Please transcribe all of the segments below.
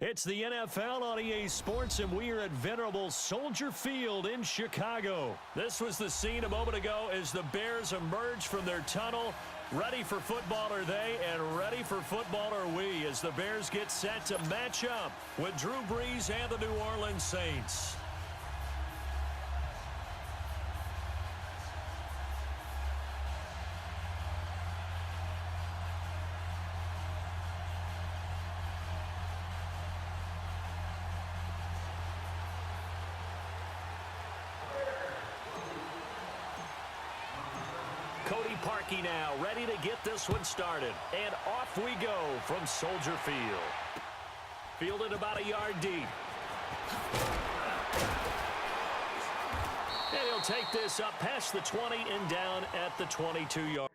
It's the NFL on EA Sports, and we are at venerable Soldier Field in Chicago. This was the scene a moment ago as the Bears emerged from their tunnel. Ready for football are they, and ready for football are we, as the Bears get set to match up with Drew Brees and the New Orleans Saints. Cody Parkey now, ready to get this one started. And off we go from Soldier Field. Fielded about a yard deep. And he'll take this up past the 20 and down at the 22-yard.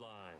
line.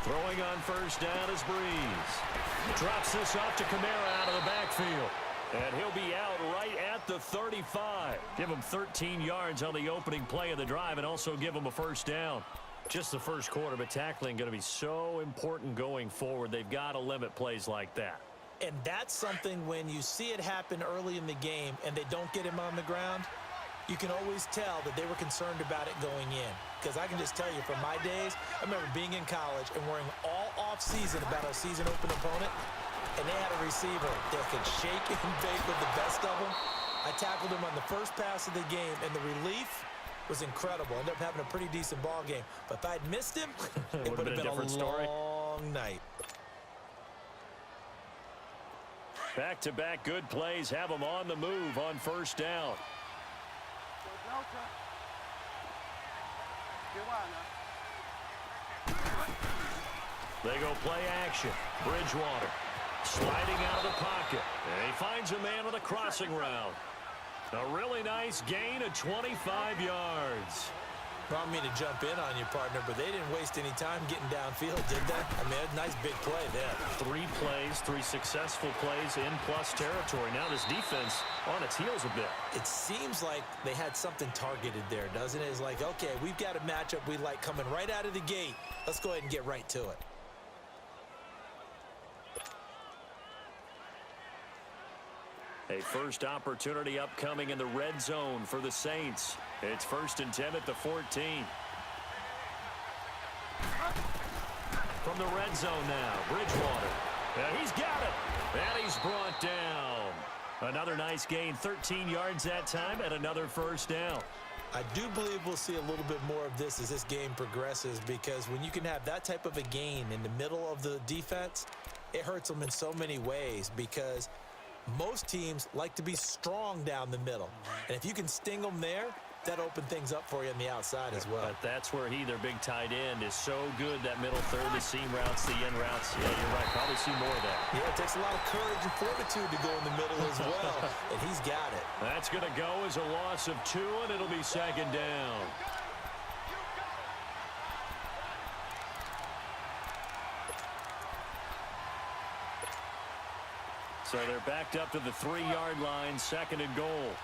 Throwing on first down is Breeze. Drops this off to Kamara out of the backfield. And he'll be out right at the 35. Give him 13 yards on the opening play of the drive and also give him a first down. Just the first quarter, but tackling going to be so important going forward. They've got to limit plays like that. And that's something when you see it happen early in the game and they don't get him on the ground, you can always tell that they were concerned about it going in. Because I can just tell you from my days, I remember being in college and worrying all off-season about our season-open opponent, and they had a receiver that could shake and bake with the best of them. I tackled him on the first pass of the game, and the relief was incredible. Ended up having a pretty decent ball game. But if I'd missed him, it would have been a long night. Back-to-back good plays have them on the move on first down. They go play action. Bridgewater sliding out of the pocket. And he finds a man with a crossing route. A really nice gain of 25 yards. I don't mean to jump in on you, partner, but they didn't waste any time getting downfield, did they? I mean, a nice big play there. 3 plays, 3 successful plays in plus territory. Now this defense on its heels a bit. It seems like they had something targeted there, doesn't it? It's like, okay, we've got a matchup we like coming right out of the gate. Let's go ahead and get right to it. A first opportunity upcoming in the red zone for the Saints. It's 1st and 10 at the 14. From the red zone now, Bridgewater. Yeah, he's got it. And he's brought down. Another nice gain, 13 yards that time, and another first down. I do believe we'll see a little bit more of this as this game progresses, because when you can have that type of a gain in the middle of the defense, it hurts them in so many ways, because most teams like to be strong down the middle. And if you can sting them there, that opened things up for you on the outside as well. But that's where their big tight end, is so good, that middle third, the seam routes, the in routes. Yeah, you're right. Probably see more of that. Yeah, it takes a lot of courage and fortitude to go in the middle as well, and he's got it. That's going to go as a loss of 2, and it'll be 2nd down. So they're backed up to the 3-yard line, 2nd and goal.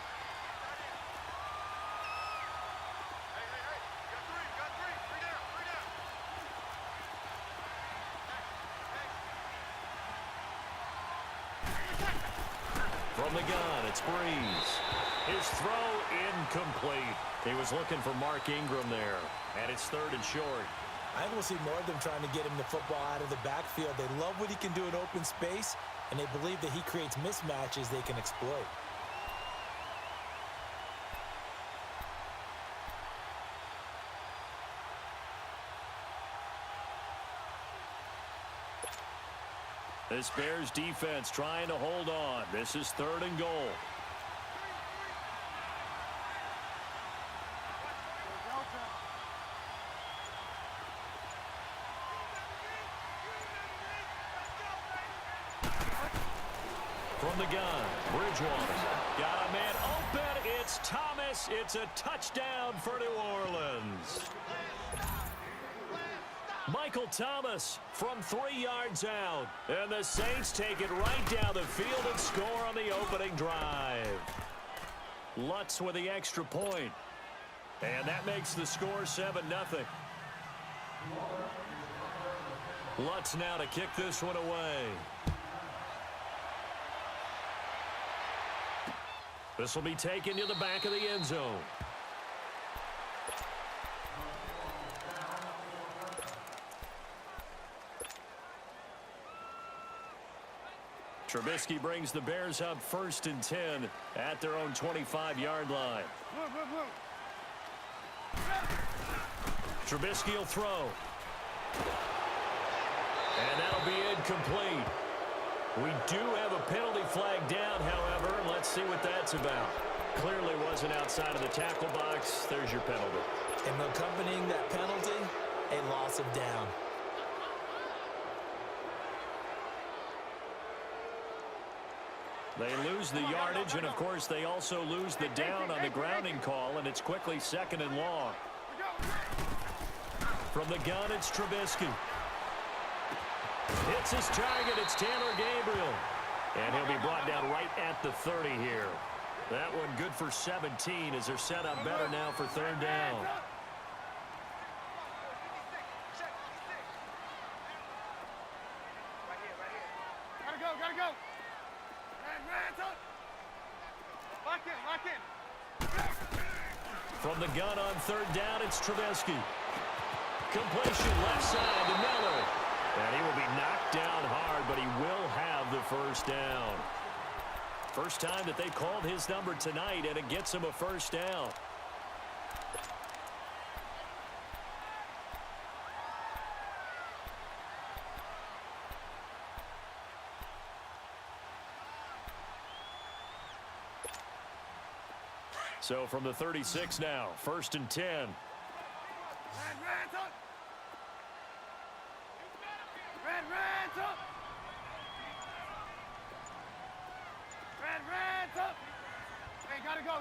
From the gun, it's Breeze. His throw incomplete. He was looking for Mark Ingram there, and it's 3rd and short. I think we'll see more of them trying to get him the football out of the backfield. They love what he can do in open space, and they believe that he creates mismatches they can exploit. This Bears defense trying to hold on. This is 3rd and goal. From the gun, Bridgewater. Got a man open. It's Thomas. It's a touchdown for New Orleans. Michael Thomas from 3 yards out. And the Saints take it right down the field and score on the opening drive. Lutz with the extra point. And that makes the score 7-0. Lutz now to kick this one away. This will be taken to the back of the end zone. Trubisky brings the Bears up 1st and 10 at their own 25-yard line. Trubisky will throw. And that'll be incomplete. We do have a penalty flag down, however. Let's see what that's about. Clearly wasn't outside of the tackle box. There's your penalty. And accompanying that penalty, a loss of down. They lose the yardage, and, of course, they also lose the down on the grounding call, and it's quickly 2nd and long. From the gun, it's Trubisky. Hits his target. It's Taylor Gabriel. And he'll be brought down right at the 30 here. That one good for 17 as they're set up better now for 3rd down. Gotta go. Lock in. From the gun on 3rd down, it's Trubisky. Completion left side to Miller. And he will be knocked down hard, but he will have the 1st down. First time that they called his number tonight, and it gets him a 1st down. So from the 36 now, 1st and 10.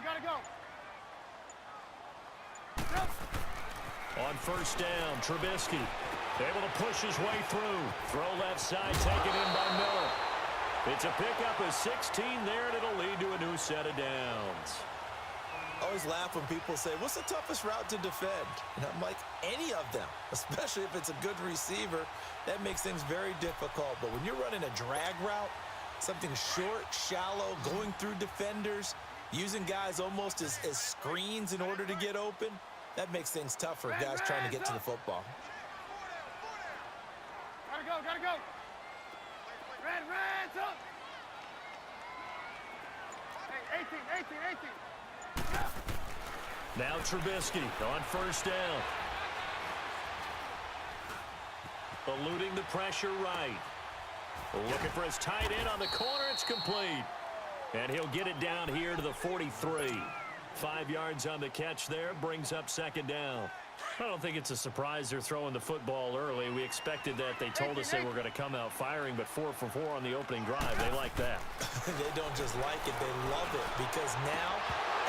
Gotta go. On 1st down, Trubisky able to push his way through. Throw left side, taken in by Miller. It's a pickup of 16 there, and it'll lead to a new set of downs. I always laugh when people say, what's the toughest route to defend? And I'm like, any of them, especially if it's a good receiver. That makes things very difficult. But when you're running a drag route, something short, shallow, going through defenders, using guys almost as screens in order to get open, that makes things tough for guys trying to get to the football. Gotta go. Red, up. Hey, 18. Now Trubisky on 1st down. Eluding the pressure right. Looking for his tight end on the corner. It's complete. And he'll get it down here to the 43. 5 yards on the catch there. Brings up 2nd down. I don't think it's a surprise they're throwing the football early. We expected that. They told us they were going to come out firing, but 4 for 4 on the opening drive. They like that. They don't just like it. They love it because now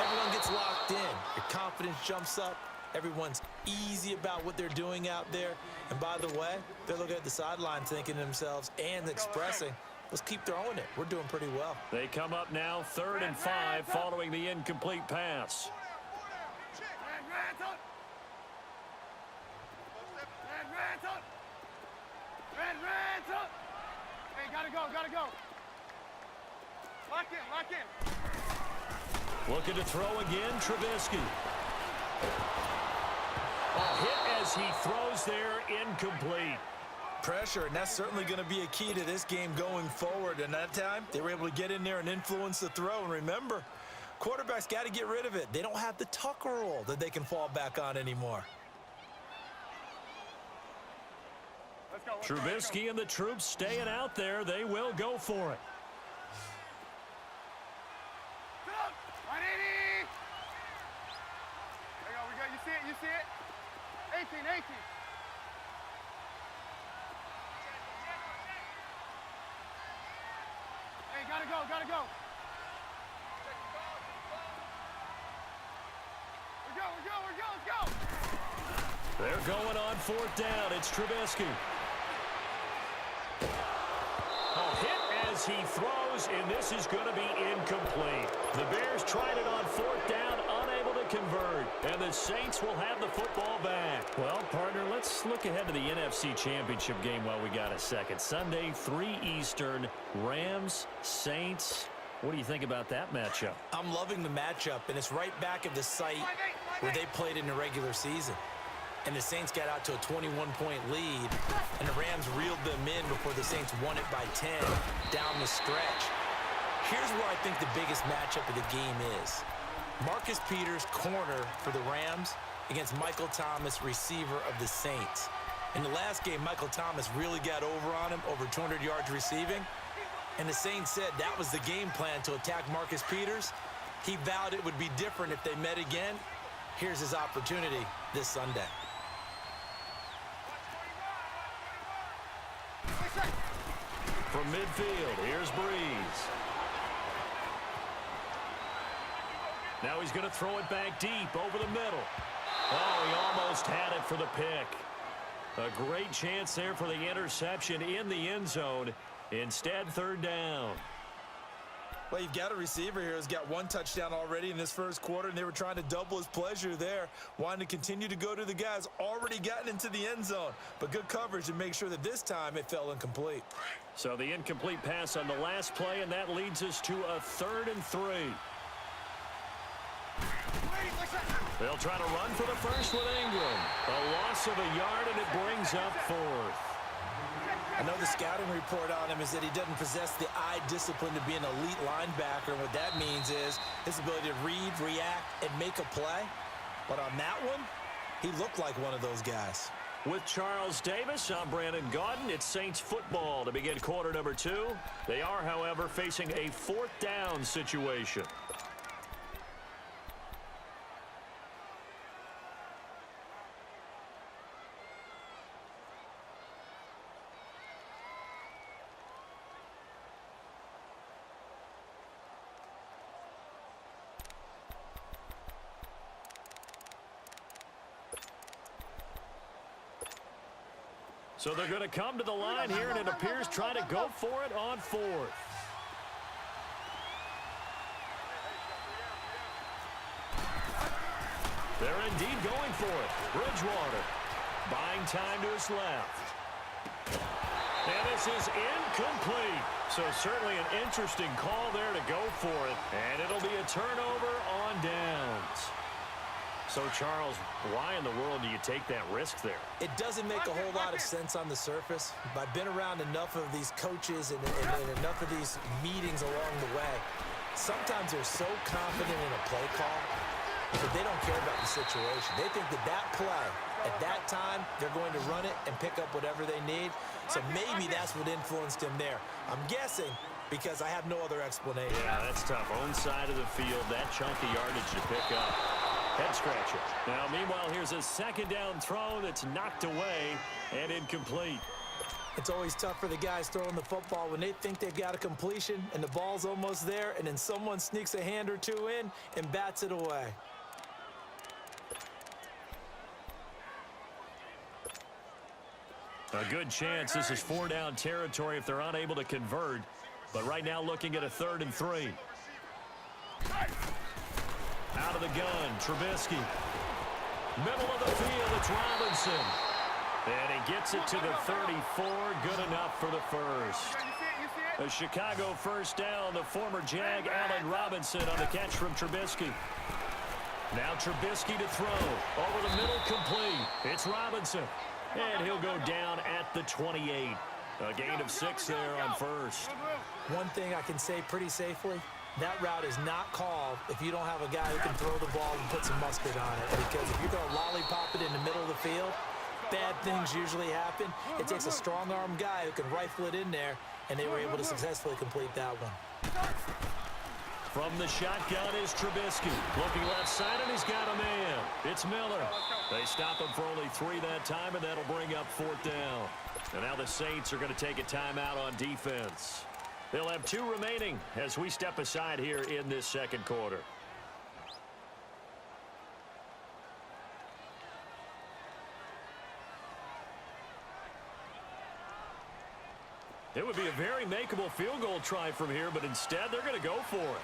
everyone gets locked in. Your confidence jumps up. Everyone's easy about what they're doing out there. And by the way, they're looking at the sideline thinking to themselves and expressing, let's keep throwing it. We're doing pretty well. They come up now 3rd and 5 following the incomplete pass. Red, up. Hey, gotta go. Lock in. Looking to throw again, Trubisky. A hit as he throws there, incomplete. Pressure, and that's certainly going to be a key to this game going forward. And that time, they were able to get in there and influence the throw. And remember, quarterbacks got to get rid of it. They don't have the Tucker rule that they can fall back on anymore. Trubisky and the troops staying out there. They will go for it. You see it? 18. Hey, gotta go. We're go, let's go. They're going on 4th down. It's Trubisky. A hit as he throws, and this is going to be incomplete. The Bears tried it on 4th down, unable to convert, and the Saints will have the football back. Well, partner, let's look ahead to the NFC Championship game while we got a second. Sunday, 3 Eastern, Rams, Saints. What do you think about that matchup? I'm loving the matchup, and it's right back at the site where they played in the regular season. And the Saints got out to a 21-point lead, and the Rams reeled them in before the Saints won it by 10 down the stretch. Here's where I think the biggest matchup of the game is. Marcus Peters, corner for the Rams, against Michael Thomas, receiver of the Saints. In the last game, Michael Thomas really got over on him, over 200 yards receiving. And the Saints said that was the game plan to attack Marcus Peters. He vowed it would be different if they met again. Here's his opportunity this Sunday. From midfield, here's Breeze. Now he's going to throw it back deep over the middle. Oh, he almost had it for the pick. A great chance there for the interception in the end zone. Instead, third down. Well, you've got a receiver here who's got one touchdown already in this first quarter, and they were trying to double his pleasure there, wanting to continue to go to the guys already gotten into the end zone. But good coverage to make sure that this time it fell incomplete. So the incomplete pass on the last play, and that leads us to a 3rd and 3. They'll try to run for the first with Ingram. A loss of a yard, and it brings up 4th. I know the scouting report on him is that he doesn't possess the eye discipline to be an elite linebacker. And what that means is his ability to read, react, and make a play. But on that one, he looked like one of those guys. With Charles Davis, I'm Brandon Gaudin. It's Saints football to begin quarter number 2. They are, however, facing a 4th down situation. So they're going to come to the line here, and it appears trying to go for it on 4th. They're indeed going for it. Bridgewater buying time to his left. And this is incomplete. So certainly an interesting call there to go for it. And it'll be a turnover on downs. So, Charles, why in the world do you take that risk there? It doesn't make a whole lot of sense on the surface, but I've been around enough of these coaches and enough of these meetings along the way. Sometimes they're so confident in a play call that they don't care about the situation. They think that that play, at that time, they're going to run it and pick up whatever they need. So maybe that's what influenced him there. I'm guessing because I have no other explanation. Yeah, that's tough. Own side of the field, that chunk of yardage to pick up. Head scratcher. Now, meanwhile, here's a 2nd down throw that's knocked away and incomplete. It's always tough for the guys throwing the football when they think they've got a completion and the ball's almost there, and then someone sneaks a hand or two in and bats it away. A good chance this is 4-down territory if they're unable to convert. But right now looking at a 3rd and 3. Out of the gun, Trubisky. Middle of the field, it's Robinson. And he gets it to the 34, good enough for the first. A Chicago first down, the former Jag Allen Robinson on the catch from Trubisky. Now Trubisky to throw. Over the middle, complete. It's Robinson. And he'll go down at the 28. A gain of 6 there on first. One thing I can say pretty safely, that route is not called if you don't have a guy who can throw the ball and put some mustard on it. Because if you're going to lollipop it in the middle of the field, bad things usually happen. It takes a strong-arm guy who can rifle it in there, and they were able to successfully complete that one. From the shotgun is Trubisky. Looking left side, and he's got a man. It's Miller. They stop him for only 3 that time, and that'll bring up 4th down. And now the Saints are going to take a timeout on defense. They'll have 2 remaining as we step aside here in this 2nd quarter. It would be a very makeable field goal try from here, but instead they're going to go for it.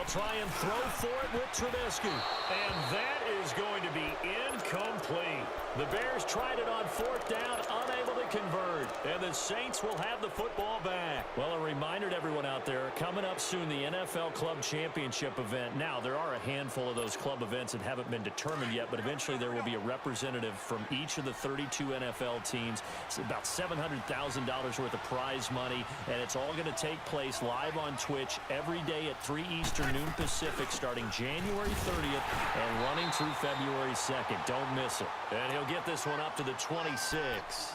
They'll try and throw for it with Trubisky. And that is going to be incomplete. The Bears tried it on fourth down, unable to convert. And the Saints will have the football back. Well, a reminder to everyone out there, coming up soon, the NFL Club Championship event. Now, there are a handful of those club events that haven't been determined yet, but eventually there will be a representative from each of the 32 NFL teams. It's about $700,000 worth of prize money, and it's all going to take place live on Twitch every day at 3 Eastern, noon Pacific, starting January 30th and running through February 2nd. Don't miss it. And he'll get this one up to the 26.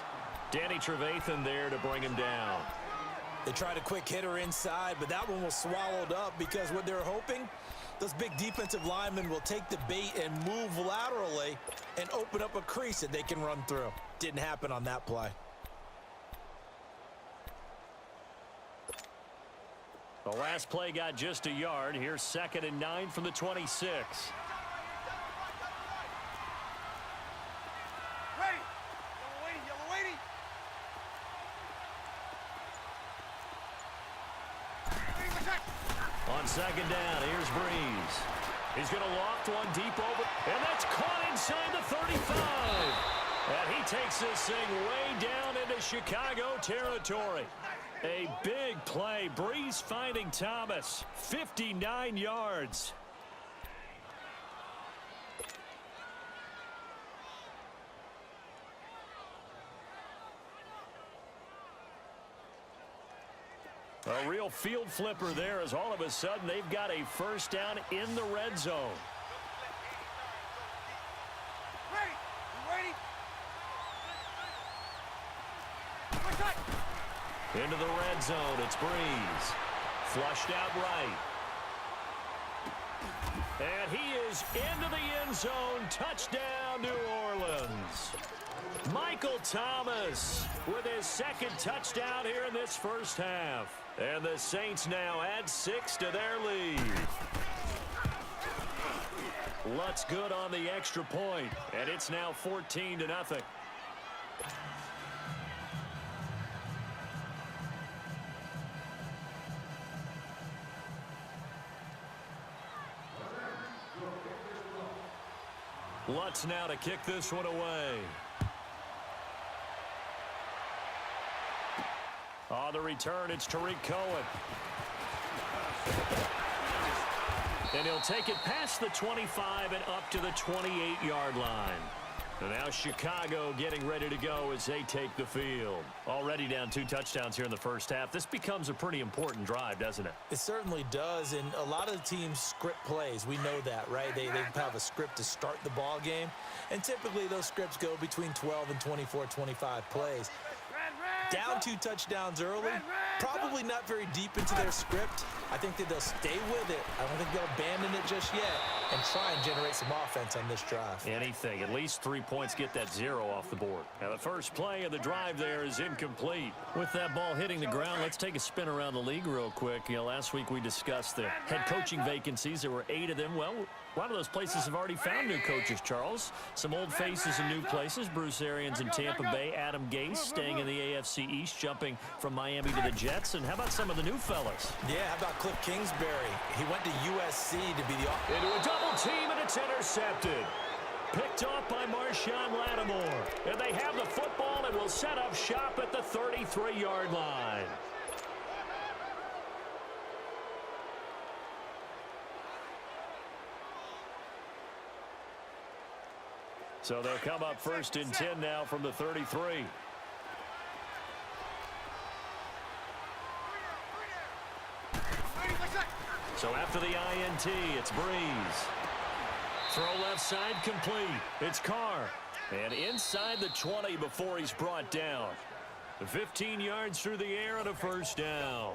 Danny Trevathan there to bring him down. They tried a quick hitter inside, but that one was swallowed up because what they're hoping, those big defensive linemen will take the bait and move laterally and open up a crease that they can run through. Didn't happen on that play. The last play got just a yard. Here's 2nd and 9 from the 26. On 2nd down, here's Breeze. He's going to loft one deep over, and that's caught inside the 35. And he takes this thing way down into Chicago territory. A big play. Breeze finding Thomas. 59 yards. A real field flipper there, as all of a sudden they've got a first down in the red zone. Into the red zone, it's Breeze. Flushed out right. And he is into the end zone. Touchdown, New Orleans. Michael Thomas with his 2nd touchdown here in this first half. And the Saints now add 6 to their lead. Lutz good on the extra point, and it's now 14-0. Lutz now to kick this one away. On the return, it's Tariq Cohen. And he'll take it past the 25 and up to the 28-yard line. And now Chicago getting ready to go as they take the field. Already down 2 touchdowns here in the first half. This becomes a pretty important drive, doesn't it? It certainly does, and a lot of the teams script plays. We know that, right? They have a script to start the ball game, and typically those scripts go between 12 and 24, 25 plays. Down 2 touchdowns early, probably not very deep into their script. I think that they'll stay with it. I don't think they'll abandon it just yet and try and generate some offense on this drive. Anything. At least 3 points, get that 0 off the board. Now the first play of the drive there is incomplete. With that ball hitting the ground, let's take a spin around the league real quick. You know, last week we discussed the head coaching vacancies. There were 8 of them. Well, a lot of those places have already found new coaches, Charles. Some old faces in new places. Bruce Arians in Tampa Bay. Adam Gase staying in the AFC East, jumping from Miami to the Jets. And how about some of the new fellas? Yeah, how about Cliff Kingsbury? He went to USC to be the... Into a double team, and it's intercepted. Picked off by Marshawn Lattimore. And they have the football and will set up shop at the 33-yard line. So they'll come up 1st and 10 now from the 33. So after the INT, it's Breeze. Throw left side complete. It's Carr. And inside the 20 before he's brought down. 15 yards through the air and a first down.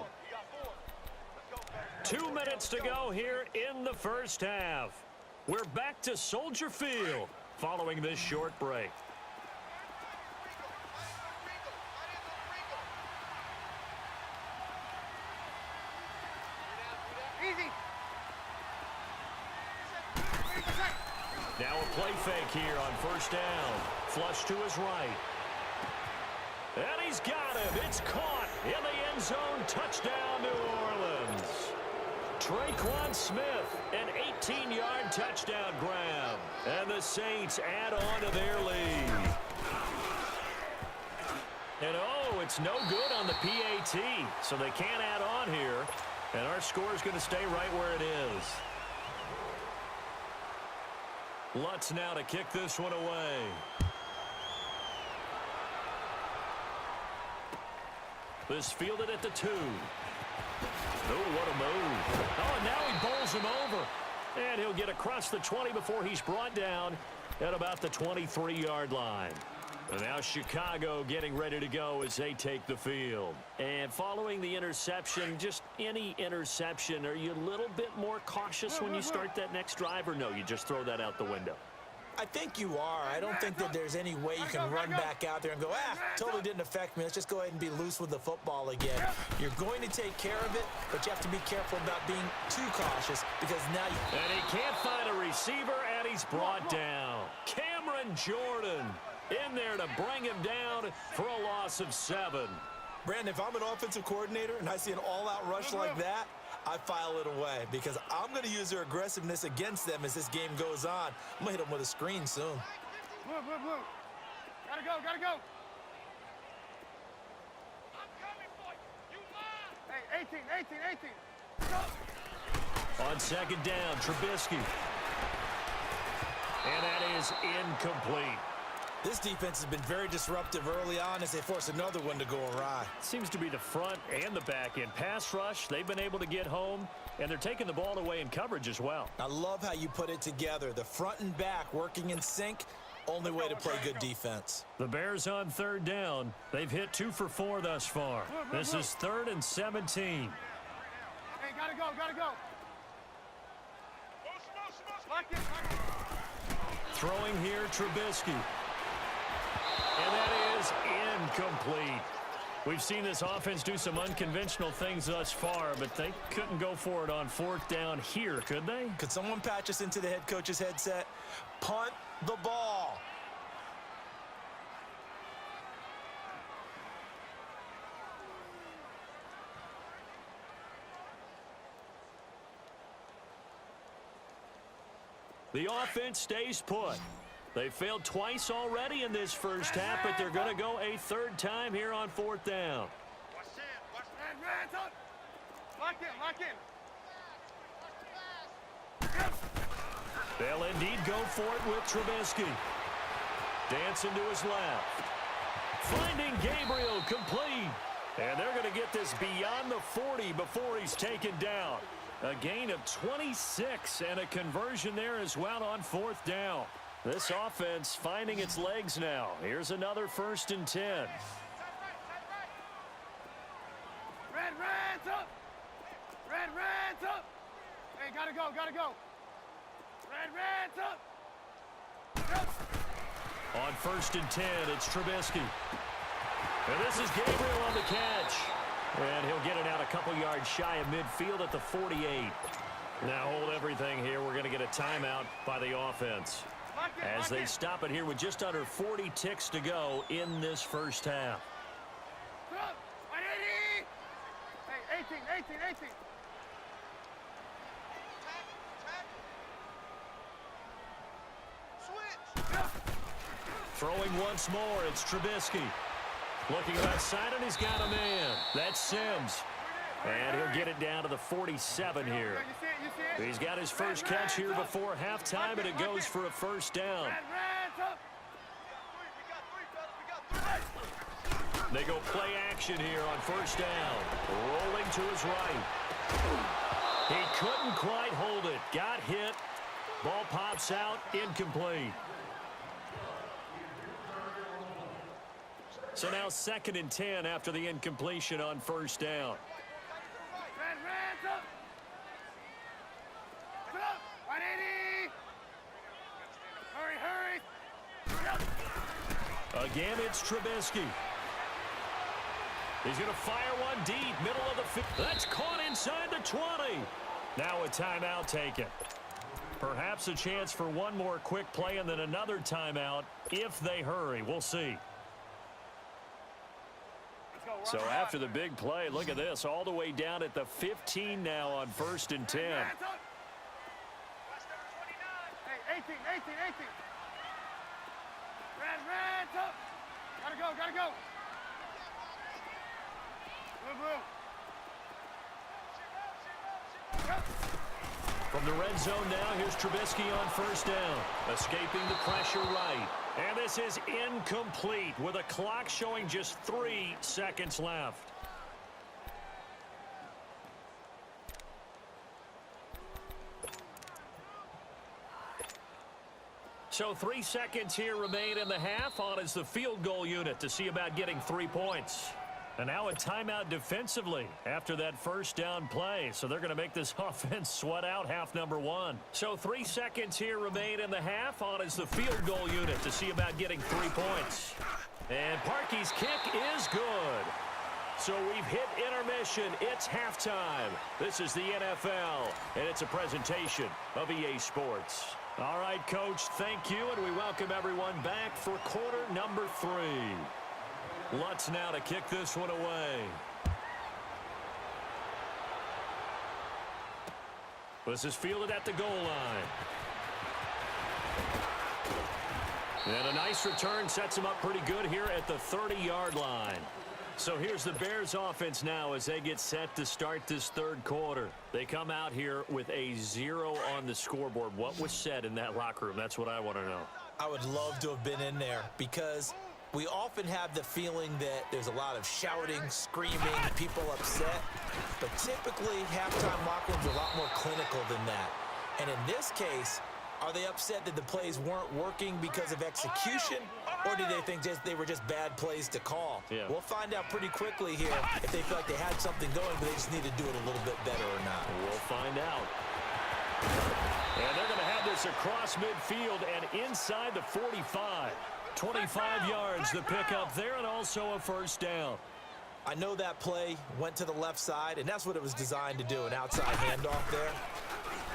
2 minutes to go here in the first half. We're back to Soldier Field following this short break. Now a play fake here on first down. Flush to his right. And he's got him. It's caught in the end zone. Touchdown, New Orleans. Traquan Smith, an 18-yard touchdown grab. And the Saints add on to their lead. And oh, it's no good on the PAT, so they can't add on here. And our score is going to stay right where it is. Lutz now to kick this one away. This fielded at the 2. Oh, what a move. Oh, and now he bowls him over. And he'll get across the 20 before he's brought down at about the 23-yard line. And now Chicago getting ready to go as they take the field. And following the interception, just any interception, are you a little bit more cautious when you start that next drive, or no, you just throw that out the window? I think you are. I don't think that there's any way you can run back out there and go, totally didn't affect me. Let's just go ahead and be loose with the football again. You're going to take care of it, but you have to be careful about being too cautious because now you... And he can't find a receiver, and he's brought down. Cameron Jordan in there to bring him down for a loss of 7. Brandon, if I'm an offensive coordinator and I see an all-out rush like that, I file it away because I'm going to use their aggressiveness against them as this game goes on. I'm going to hit them with a screen soon. Blue. Gotta go. I'm coming for you. You lie. Hey, 18. Go. On second down, Trubisky. And that is incomplete. This defense has been very disruptive early on as they force another one to go awry. Seems to be the front and the back end. Pass rush, they've been able to get home, and they're taking the ball away in coverage as well. I love how you put it together. The front and back working in sync, only way to play good defense. The Bears on third down. They've hit 2 for 4 thus far. This is 3rd and 17. Hey, gotta go. Lock it. Throwing here, Trubisky. And that is incomplete. We've seen this offense do some unconventional things thus far, but they couldn't go for it on 4th down here, could they? Could someone patch us into the head coach's headset? Punt the ball. The offense stays put. They failed twice already in this first half, but they're going to go a 3rd time here on 4th down. Red, up. Lock in. They'll indeed go for it with Trubisky. Dancing to his left. Finding Gabriel complete. And they're going to get this beyond the 40 before he's taken down. A gain of 26 and a conversion there as well on 4th down. This offense finding its legs now. Here's another 1st and 10. Red's up. Red's up. Hey, gotta go. Red's up. On 1st and 10, it's Trubisky. And this is Gabriel on the catch. And he'll get it out a couple yards shy of midfield at the 48. Now hold everything here. We're going to get a timeout by the offense. As they stop it here with just under 40 ticks to go in this first half. Hey, 18. Switch. Throwing once more, it's Trubisky. Looking left side, and he's got a man. That's Sims. And he'll get it down to the 47 here. He's got his first catch here before halftime, and it goes for a 1st down. They go play action here on 1st down. Rolling to his right. He couldn't quite hold it. Got hit. Ball pops out. Incomplete. So now 2nd and 10 after the incompletion on 1st down. Red's up. Put up. 180. Hurry. Again, it's Trubisky. He's going to fire one deep, middle of the field. That's caught inside the 20. Now a timeout taken. Perhaps a chance for one more quick play and then another timeout if they hurry. We'll see. So after the big play, look at this, all the way down at the 15 now on 1st and 10. Hey, 18, 18, 18. Red, up. Gotta go. Blue. From the red zone now, here's Trubisky on 1st down. Escaping the pressure right. And this is incomplete with a clock showing just 3 seconds left. So 3 seconds here remain in the half. On is the field goal unit to see about getting 3 points. And now a timeout defensively after that 1st down play. So they're going to make this offense sweat out half number 1. So 3 seconds here remain in the half. On is the field goal unit to see about getting 3 points. And Parkey's kick is good. So we've hit intermission. It's halftime. This is the NFL, and it's a presentation of EA Sports. All right, Coach, thank you, and we welcome everyone back for quarter number 3. Lutz now to kick this one away. This is fielded at the goal line. And a nice return sets him up pretty good here at the 30-yard line. So here's the Bears offense now as they get set to start this 3rd quarter. They come out here with a 0 on the scoreboard. What was said in that locker room? That's what I want to know. I would love to have been in there because we often have the feeling that there's a lot of shouting, screaming, people upset. But typically, halftime locker rooms are a lot more clinical than that. And in this case, are they upset that the plays weren't working because of execution? Or do they think they were just bad plays to call? Yeah. We'll find out pretty quickly here if they feel like they had something going, but they just need to do it a little bit better or not. We'll find out. And they're going to have this across midfield and inside the 45. 25 yards the pickup there, and also a 1st down. I know that play went to the left side, and that's what it was designed to do, an outside handoff there.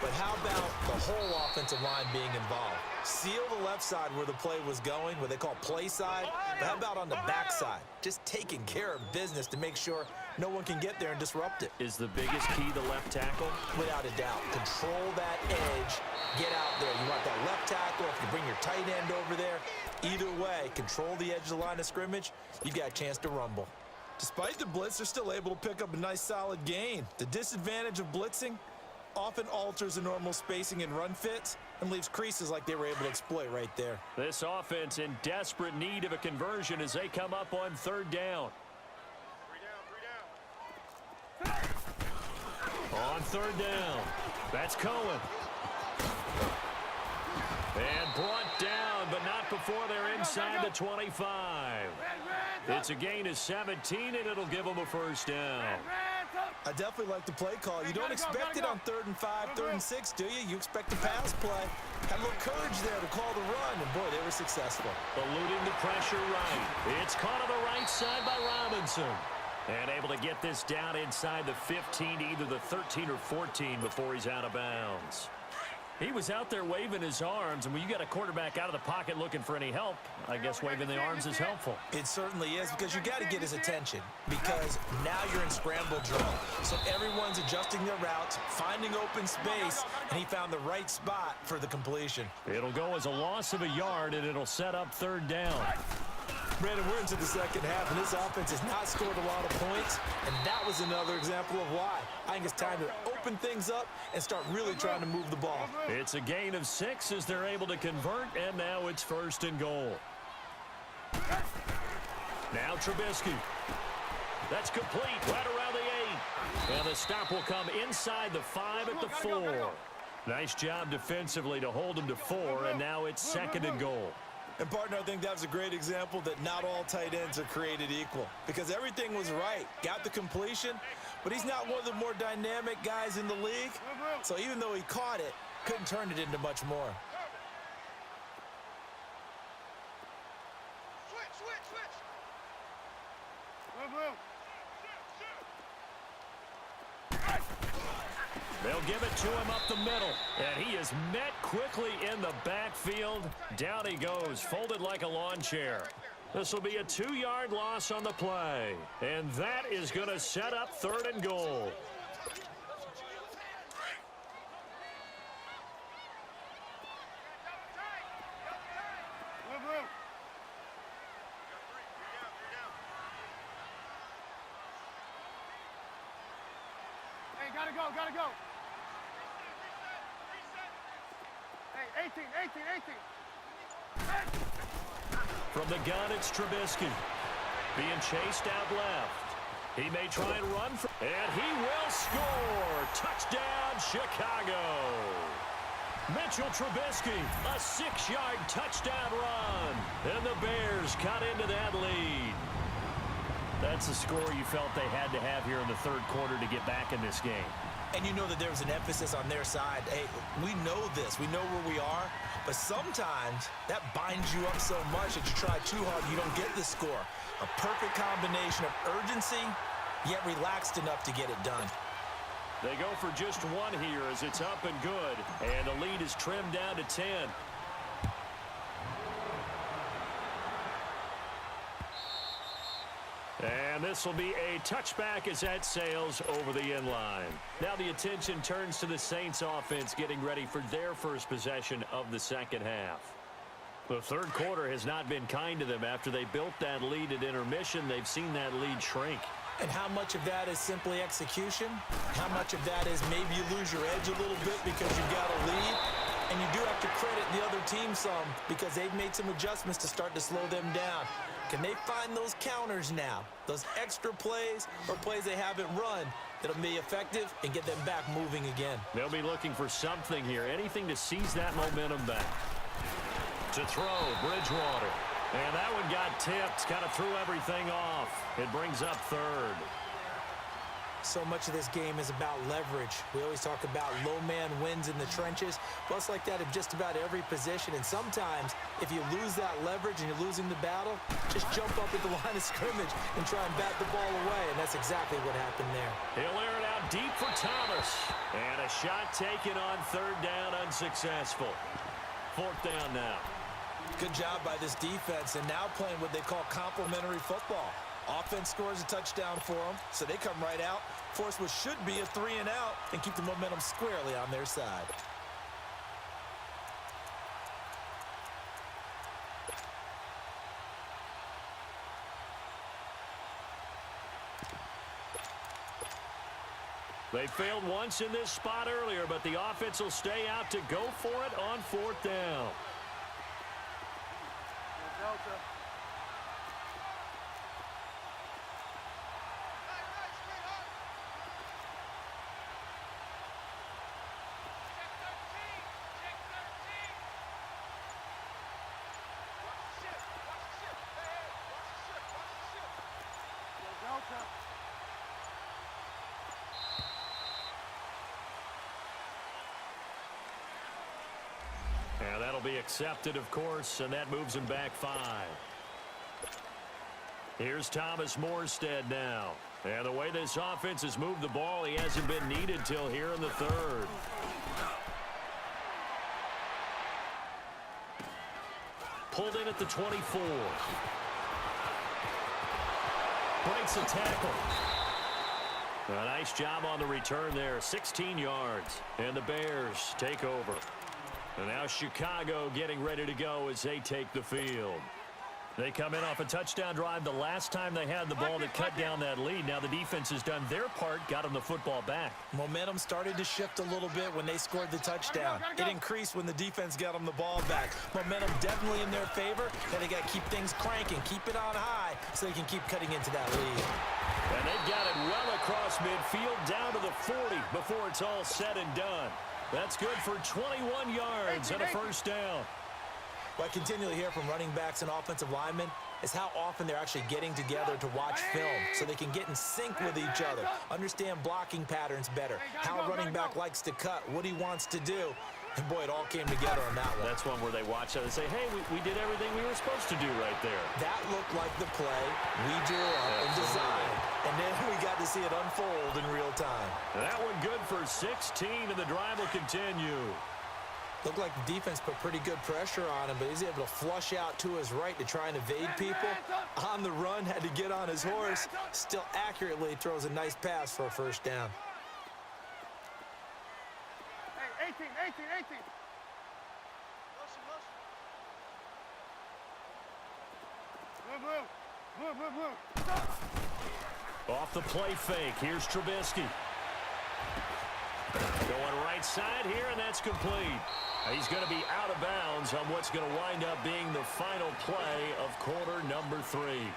But how about the whole offensive line being involved? Seal the left side where the play was going, what they call play side. But how about on the back side? Just taking care of business to make sure no one can get there and disrupt it. Is the biggest key the left tackle? Without a doubt. Control that edge. Get out there. You want that left tackle. If you bring your tight end over there, either way, control the edge of the line of scrimmage, you've got a chance to rumble. Despite the blitz, they're still able to pick up a nice solid gain. The disadvantage of blitzing often alters the normal spacing and run fits and leaves creases like they were able to exploit right there. This offense in desperate need of a conversion as they come up on 3rd down. 3 down. On 3rd down, that's Cohen. And brought down, but not before they're inside the 25. It's a gain of 17, and it'll give them a 1st down. I definitely like the play call. You don't expect it on 3rd and 5, 3rd and 6, do you? You expect the pass play. Had a little courage there to call the run, and boy, they were successful. Eluding the pressure right. It's caught on the right side by Robinson. And able to get this down inside the 15, either the 13 or 14 before he's out of bounds. He was out there waving his arms, and when you got a quarterback out of the pocket looking for any help, I guess waving the arms is helpful. It certainly is, because you got to get his attention, because now you're in scramble drill. So everyone's adjusting their routes, finding open space, and he found the right spot for the completion. It'll go as a loss of a yard, and it'll set up 3rd down. Brandon, we're into the 2nd half, and this offense has not scored a lot of points, and that was another example of why. I think it's time to open things up and start really trying to move the ball. It's a gain of 6 as they're able to convert, and now it's 1st and goal. Now Trubisky. That's complete right around the 8. And the stop will come inside the 5 at the 4. Nice job defensively to hold him to 4, and now it's 2nd and goal. And, partner, I think that was a great example that not all tight ends are created equal, because everything was right. Got the completion, but he's not one of the more dynamic guys in the league. So even though he caught it, couldn't turn it into much more. Switch. They'll give it to him up the middle, and he is met quickly in the backfield. Down he goes, folded like a lawn chair. This will be a 2-yard loss on the play. And that is going to set up 3rd and goal. Hey, gotta go, gotta go. Hey, 18, 18, 18. Hey. From the gun, it's Trubisky. Being chased out left. He may try and run, and he will score. Touchdown, Chicago. Mitchell Trubisky, a 6-yard touchdown run. And the Bears cut into that lead. That's the score you felt they had to have here in the 3rd quarter to get back in this game. And you know that there was an emphasis on their side. Hey, we know this. We know where we are. But sometimes that binds you up so much that you try too hard, you don't get the score. A perfect combination of urgency, yet relaxed enough to get it done. They go for just one here as it's up and good. And the lead is trimmed down to 10. And this will be a touchback as that sails over the end line. Now the attention turns to the Saints offense getting ready for their first possession of the second half. The 3rd quarter has not been kind to them. After they built that lead at intermission, they've seen that lead shrink. And how much of that is simply execution? How much of that is maybe you lose your edge a little bit because you've got a lead? And you do have to credit the other team some because they've made some adjustments to start to slow them down. Can they find those counters now, those extra plays or plays they haven't run that'll be effective and get them back moving again? They'll be looking for something here, anything to seize that momentum back. To throw, Bridgewater. And that one got tipped, kind of threw everything off. It brings up 3rd. So much of this game is about leverage. We always talk about low man wins in the trenches. Well, it's like that in just about every position. And sometimes, if you lose that leverage and you're losing the battle, just jump up at the line of scrimmage and try and bat the ball away. And that's exactly what happened there. He'll air it out deep for Thomas. And a shot taken on 3rd down, unsuccessful. 4th down now. Good job by this defense, and now playing what they call complementary football. Offense scores a touchdown for them, so they come right out, force what should be a 3 and out, and keep the momentum squarely on their side. They failed once in this spot earlier, but the offense will stay out to go for it on 4th down. Delta. And that'll be accepted, of course, and that moves him back 5. Here's Thomas Morstead now. And the way this offense has moved the ball, he hasn't been needed till here in the 3rd. Pulled in at the 24. Breaks a tackle. A nice job on the return there. 16 yards. And the Bears take over. And now Chicago getting ready to go as they take the field. They come in off a touchdown drive the last time they had the ball that cut down that lead. Now the defense has done their part, got them the football back. Momentum started to shift a little bit when they scored the touchdown. It increased when the defense got them the ball back. Momentum definitely in their favor, and they got to keep things cranking, keep it on high so they can keep cutting into that lead. And they've got it well across midfield down to the 40 before it's all said and done. That's good for 21 yards and a 1st down. What I continually hear from running backs and offensive linemen is how often they're actually getting together to watch film so they can get in sync with each other, understand blocking patterns better, how a running back likes to cut, what he wants to do. And, boy, it all came together on that one. That's one where they watch it and say, hey, we did everything we were supposed to do right there. That looked like the play we drew up and designed. And then we got to see it unfold in real time. That one good for 16, and the drive will continue. Looked like the defense put pretty good pressure on him, but he's able to flush out to his right to try and evade people. On the run, had to get on his horse. Still accurately throws a nice pass for a first down. Hey, 18, 18, 18. Off the play fake. Here's Trubisky. Going right side here, and that's complete. He's going to be out of bounds on what's going to wind up being the final play of quarter number 3.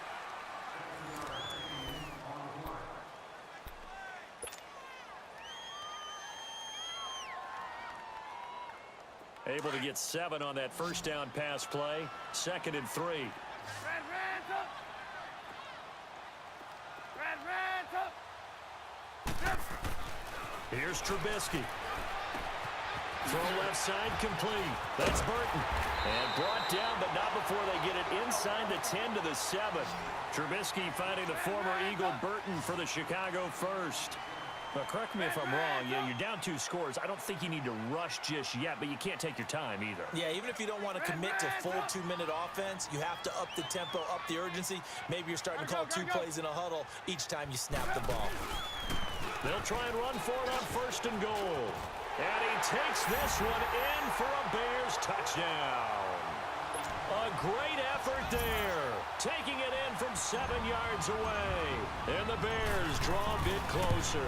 Able to get 7 on that first down pass play. 2nd and 3. Here's Trubisky. Throw left side complete. That's Burton. And brought down, but not before they get it inside the 10 to the 7. Trubisky finding the former Eagle Burton for the Chicago first. Now, correct me if I'm wrong. Yeah, you're down 2 scores. I don't think you need to rush just yet, but you can't take your time either. Yeah, even if you don't want to commit to full 2-minute offense, you have to up the tempo, up the urgency. Maybe you're starting to call 2 plays in a huddle each time you snap the ball. They'll try and run for it on 1st and goal. And he takes this one in for a Bears touchdown. A great effort there. Taking it in from 7 yards away. And the Bears draw a bit closer.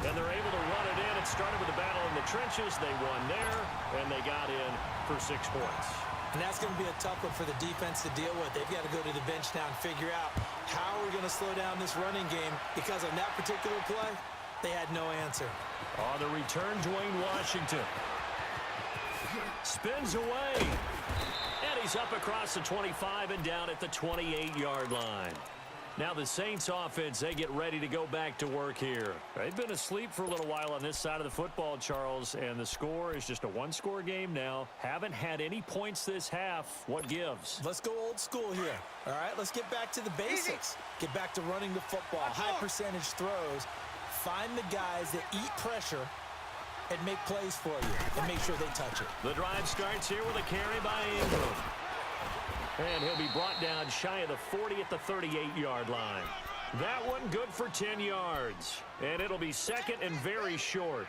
And they're able to run it in. It started with a battle in the trenches. They won there, and they got in for 6 points. And that's going to be a tough one for the defense to deal with. They've got to go to the bench now and figure out how we're going to slow down this running game, because on that particular play, they had no answer. On the return, Dwayne Washington spins away. And he's up across the 25 and down at the 28-yard line. Now the Saints offense, they get ready to go back to work here. They've been asleep for a little while on this side of the football, Charles, and the score is just a 1-score game now. Haven't had any points this half. What gives? Let's go old school here. All right, let's get back to the basics. Get back to running the football, high percentage throws. Find the guys that eat pressure and make plays for you and make sure they touch it. The drive starts here with a carry by Ingram. And he'll be brought down shy of the 40 at the 38-yard line. That one good for 10 yards. And it'll be 2nd and very short.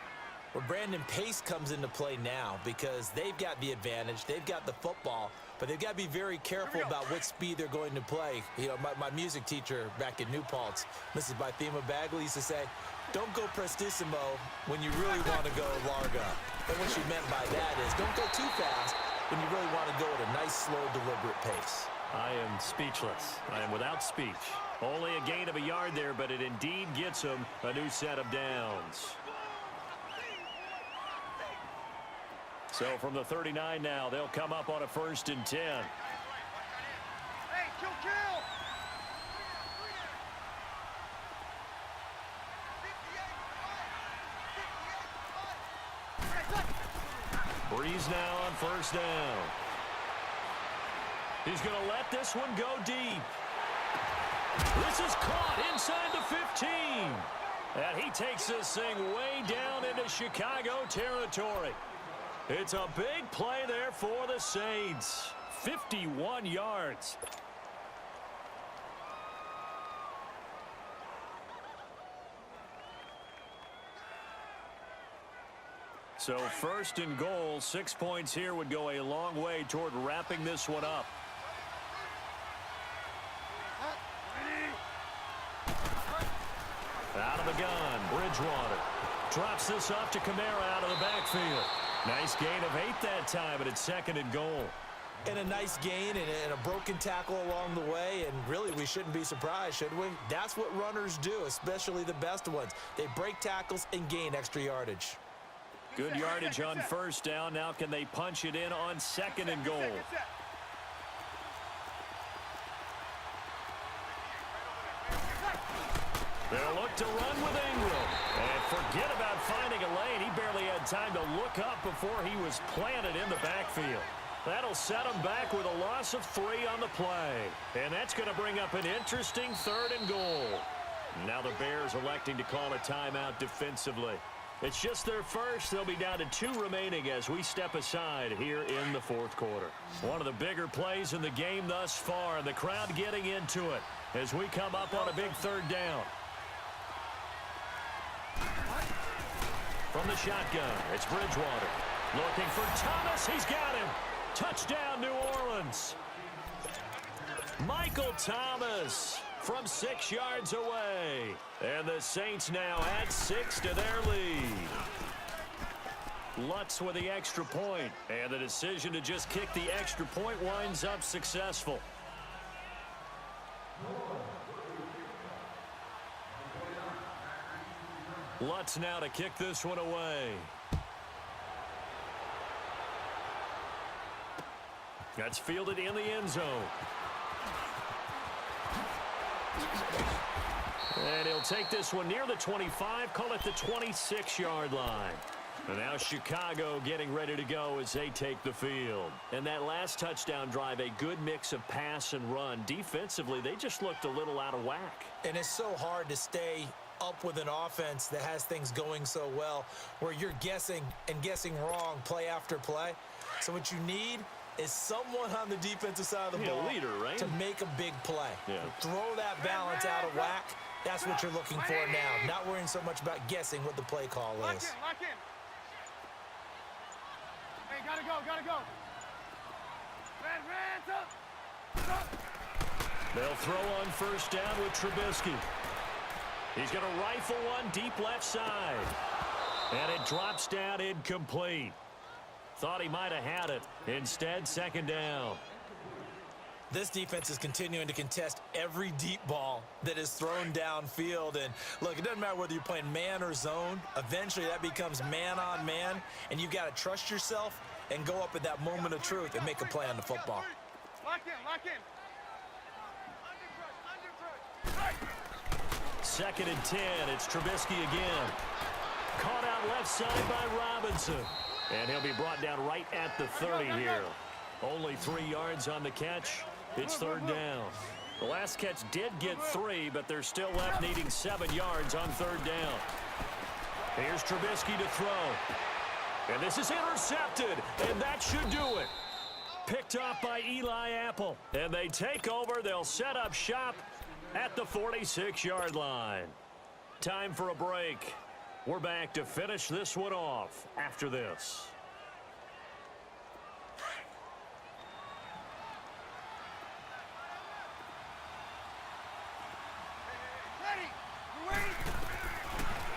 Well, Brandon, pace comes into play now because they've got the advantage. They've got the football, but they've got to be very careful about what speed they're going to play. You know, my music teacher back in New Paltz, Mrs. Bythema Bagley, used to say, don't go prestissimo when you really want to go largo. And what she meant by that is don't go too fast when you really want to go at a nice, slow, deliberate pace. I am speechless. I am without speech. Only a gain of a yard there, but it indeed gets him a new set of downs. So from the 39 now, they'll come up on a 1st and 10. Hey, kill. Breeze now on 1st down. He's going to let this one go deep. This is caught inside the 15. And he takes this thing way down into Chicago territory. It's a big play there for the Saints. 51 yards. So 1st and goal, 6 points here would go a long way toward wrapping this one up. Out of the gun, Bridgewater drops this off to Kamara out of the backfield. Nice gain of 8 that time, but it's 2nd and goal. And a nice gain and a broken tackle along the way, and really we shouldn't be surprised, should we? That's what runners do, especially the best ones. They break tackles and gain extra yardage. Good yardage on 1st down. Now can they punch it in on 2nd and goal? They'll look to run with Ingram. And forget about finding a lane. He barely had time to look up before he was planted in the backfield. That'll set him back with a loss of 3 on the play. And that's going to bring up an interesting 3rd and goal. Now the Bears electing to call a timeout defensively. It's just their first. They'll be down to 2 remaining as we step aside here in the fourth quarter. One of the bigger plays in the game thus far, and the crowd getting into it as we come up on a big third down. From the shotgun, it's Bridgewater. Looking for Thomas. He's got him. Touchdown, New Orleans. Michael Thomas from 6 yards away. And the Saints now add 6 to their lead. Lutz with the extra point. And the decision to just kick the extra point winds up successful. Lutz now to kick this one away. That's fielded in the end zone. And he'll take this one near the 25, call it the 26-yard line. And now Chicago getting ready to go as they take the field. And that last touchdown drive, a good mix of pass and run. Defensively, they just looked a little out of whack. And it's so hard to stay up with an offense that has things going so well, where you're guessing and guessing wrong play after play. So what you need is someone on the defensive side of the ball leader, right? to make a big play. Yeah. Throw that balance out of whack. That's what you're looking for now. Not worrying so much about guessing what the play call is. Lock in. Hey, gotta go. Red, They'll throw on first down with Trubisky. He's going to rifle one deep left side. And it drops down incomplete. Thought he might have had it. Instead, second down. This defense is continuing to contest every deep ball that is thrown downfield. And, look, it doesn't matter whether you're playing man or zone. Eventually, that becomes man on man. And you've got to trust yourself and go up at that moment of truth and make a play on the football. Lock in. Second and 10. It's Trubisky again. Caught out left side by Robinson. And he'll be brought down right at the 30 here. Only 3 yards on the catch. It's third down. The last catch did get 3, but they're still left needing 7 yards on third down. Here's Trubisky to throw. And this is intercepted, and that should do it. Picked off by Eli Apple. And they take over. They'll set up shop at the 46-yard line. Time for a break. We're back to finish this one off after this.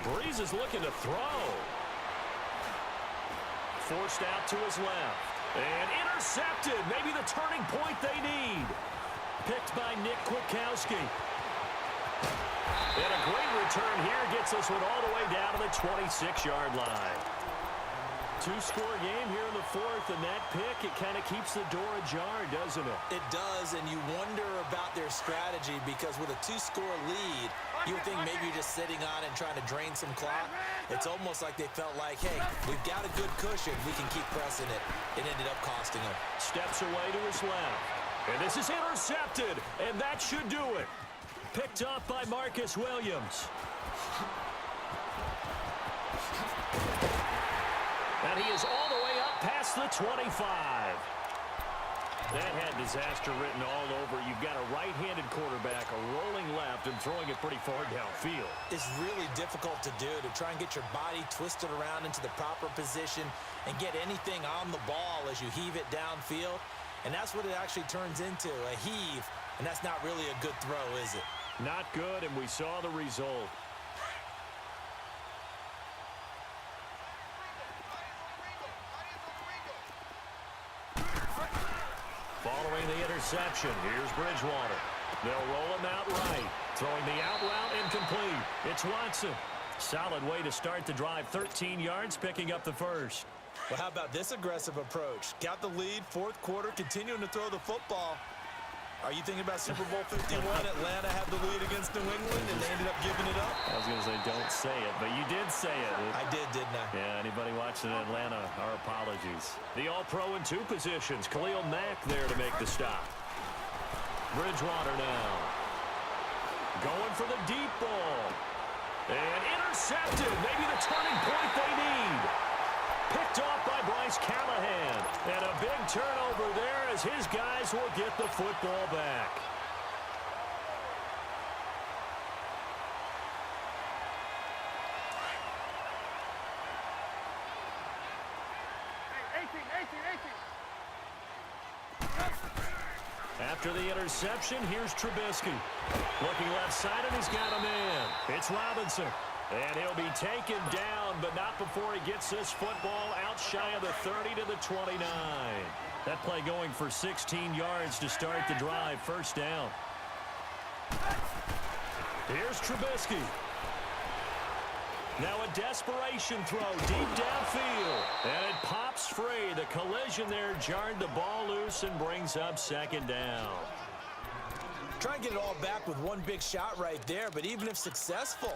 Breeze is looking to throw. Forced out to his left. And intercepted. Maybe the turning point they need. Picked by Nick Kwiatkowski. And a great return here gets this one all the way down to the 26-yard line. 2-score game here in the fourth, and that pick, it kind of keeps the door ajar, doesn't it? It does, and you wonder about their strategy because with a 2-score lead, you would think maybe you're just sitting on it and trying to drain some clock. It's almost like they felt like, hey, we've got a good cushion. We can keep pressing it. It ended up costing them. Steps away to his left. And this is intercepted, and that should do it. Picked up by Marcus Williams. And he is all the way up past the 25. That had disaster written all over. You've got a right-handed quarterback, a rolling left, and throwing it pretty far downfield. It's really difficult to do, to try and get your body twisted around into the proper position and get anything on the ball as you heave it downfield. And that's what it actually turns into, a heave. And that's not really a good throw, is it? Not good, and we saw the result. Following the interception, here's Bridgewater. They'll roll him out right. Throwing the out route incomplete. It's Watson. Solid way to start the drive. 13 yards, picking up the first. Well, how about this aggressive approach? Got the lead, fourth quarter, continuing to throw the football. Are you thinking about Super Bowl 51? Atlanta had the lead against New England, and they ended up giving it up? I was going to say, don't say it, but you did say it. I did, didn't I? Yeah, anybody watching Atlanta, our apologies. The All-Pro in 2 positions. Khalil Mack there to make the stop. Bridgewater now. Going for the deep ball. And intercepted. Maybe the turning point they need. Picked off by Bryce Callahan. And a big turnover there as his guys will get the football back. After the interception, here's Trubisky. Looking left-sided, he's got a man. It's Robinson. And he'll be taken down, but not before he gets this football out shy of the 30 to the 29. That play going for 16 yards to start the drive. First down. Here's Trubisky. Now a desperation throw deep downfield. And it pops free. The collision there jarred the ball loose and brings up second down. Try and get it all back with one big shot right there, but even if successful,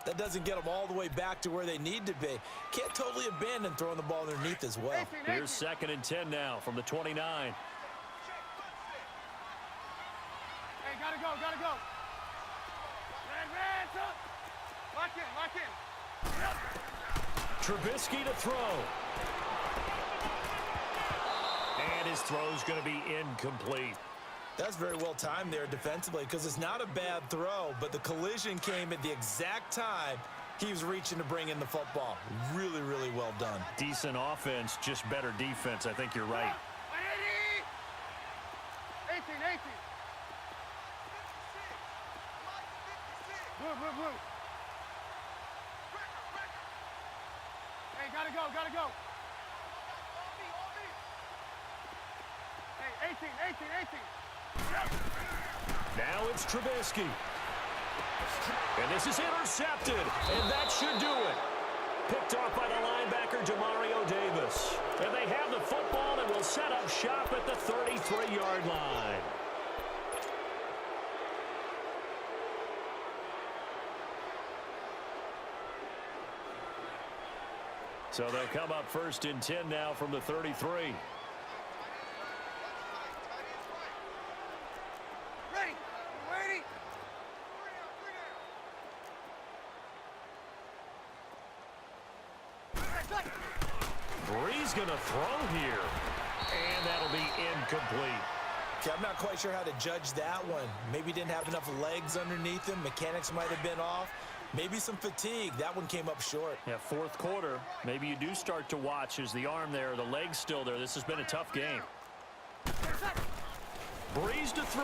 that doesn't get them all the way back to where they need to be. Can't totally abandon throwing the ball underneath as well. Here's 2nd and 10 now from the 29. Hey, gotta go, gotta go. Red, up. Lock in. Trubisky to throw. And his throw's going to be incomplete. That's very well timed there defensively because it's not a bad throw, but the collision came at the exact time he was reaching to bring in the football. Really, really well done. Decent offense, just better defense. I think you're right. 18. Blue. Hey, gotta go. Hey, 18. Now it's Trubisky. And this is intercepted. And that should do it. Picked off by the linebacker, Demario Davis. And they have the football and will set up shop at the 33-yard line. So they'll come up 1st and 10 now from the 33. Ready. Bree's going to throw here. And that'll be incomplete. Okay, I'm not quite sure how to judge that one. Maybe didn't have enough legs underneath him. Mechanics might have been off. Maybe some fatigue. That one came up short. Yeah, 4th quarter. Maybe you do start to watch as the arm there, the leg's still there. This has been a tough game. Breeze to throw.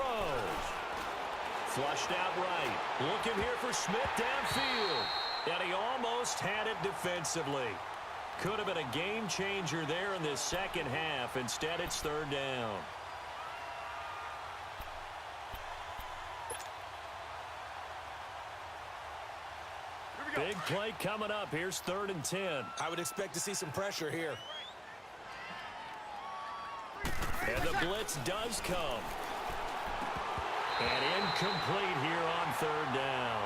Flushed out right. Looking here for Smith downfield. And he almost had it defensively. Could have been a game changer there in this second half. Instead, it's 3rd down. Big play coming up. Here's 3rd and 10. I would expect to see some pressure here. And the blitz does come. And incomplete here on 3rd down.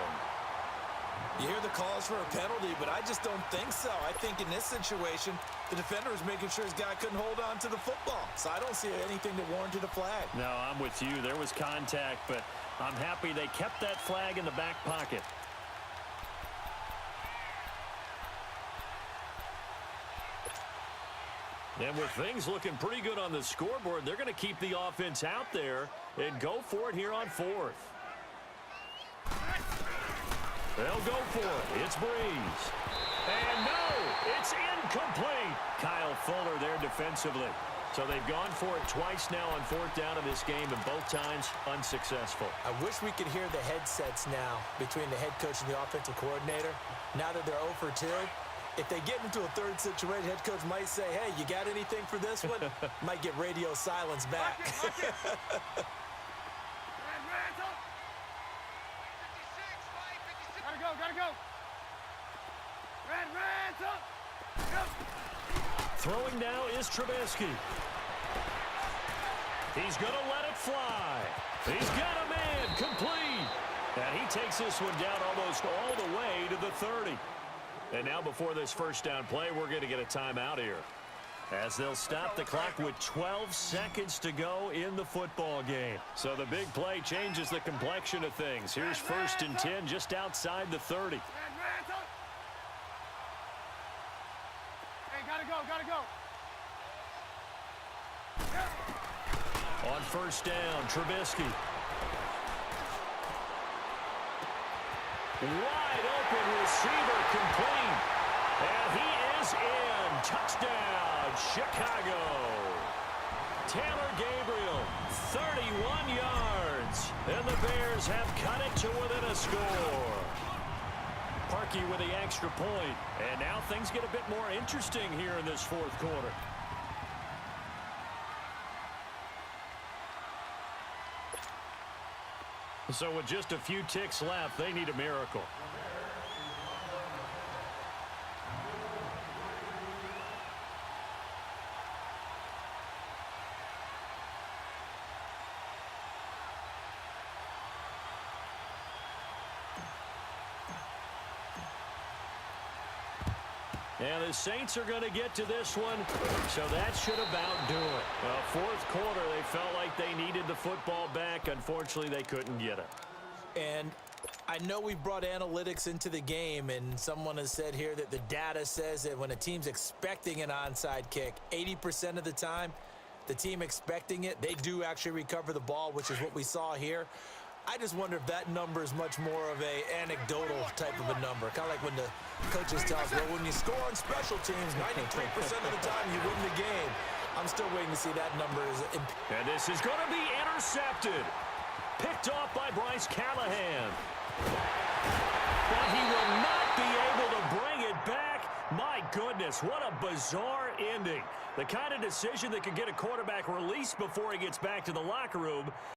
You hear the calls for a penalty, but I just don't think so. I think in this situation, the defender was making sure his guy couldn't hold on to the football. So I don't see anything that warranted a flag. No, I'm with you. There was contact, but I'm happy they kept that flag in the back pocket. And with things looking pretty good on the scoreboard, they're going to keep the offense out there and go for it here on 4th. They'll go for it. It's Breeze. And no, it's incomplete. Kyle Fuller there defensively. So they've gone for it twice now on 4th down in this game, and both times unsuccessful. I wish we could hear the headsets now between the head coach and the offensive coordinator. Now that they're 0 for 2, if they get into a 3rd situation, head coach might say, hey, you got anything for this one? Might get radio silence back. Gotta go. Red, up. Throwing now is Trubisky. He's going to let it fly. He's got a man complete. And he takes this one down almost all the way to the 30. And now before this first down play, we're going to get a timeout here, as they'll stop the clock with 12 seconds to go in the football game. So the big play changes the complexion of things. Here's 1st and 10 just outside the 30. gotta go. On first down, Trubisky. Wide open receiver complete. And he is in. Touchdown, Chicago. Taylor Gabriel, 31 yards. And the Bears have cut it to within a score. Parkey with the extra point. And now things get a bit more interesting here in this fourth quarter. So with just a few ticks left, they need a miracle. And the Saints are going to get to this one, so that should about do it. Well, fourth quarter, they felt like they needed the football back. Unfortunately, they couldn't get it. And I know we brought analytics into the game, and someone has said here that the data says that when a team's expecting an onside kick, 80% of the time, the team expecting it, they do actually recover the ball, which is what we saw here. I just wonder if that number is much more of a anecdotal type of a number. Kind of like when the coaches tell us, well, when you score on special teams, 93% of the time you win the game. I'm still waiting to see that number. And this is going to be intercepted. Picked off by Bryce Callahan. But he will not be able to bring it back. My goodness, what a bizarre ending. The kind of decision that could get a quarterback released before he gets back to the locker room.